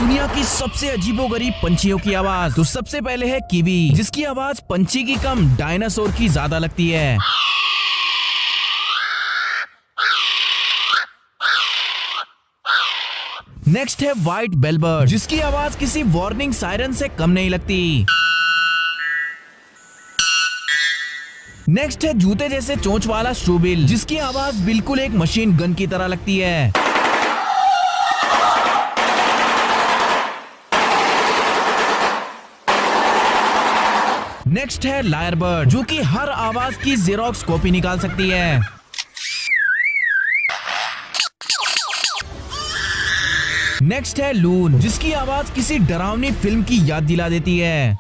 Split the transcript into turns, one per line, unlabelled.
दुनिया की सबसे अजीबोगरीब पंछियों की आवाज। तो सबसे पहले है कीवी, जिसकी आवाज पंछी की कम डायनासोर की ज्यादा लगती है। नेक्स्ट है व्हाइट बेलबर्ड, जिसकी आवाज किसी वार्निंग सायरन से कम नहीं लगती। नेक्स्ट है जूते जैसे चोंच वाला शूबिल, जिसकी आवाज बिल्कुल एक मशीन गन की तरह लगती है। नेक्स्ट है लायर बर्ड, जो कि हर आवाज की जेरोक्स कॉपी निकाल सकती है। नेक्स्ट है लून, जिसकी आवाज किसी डरावनी फिल्म की याद दिला देती है।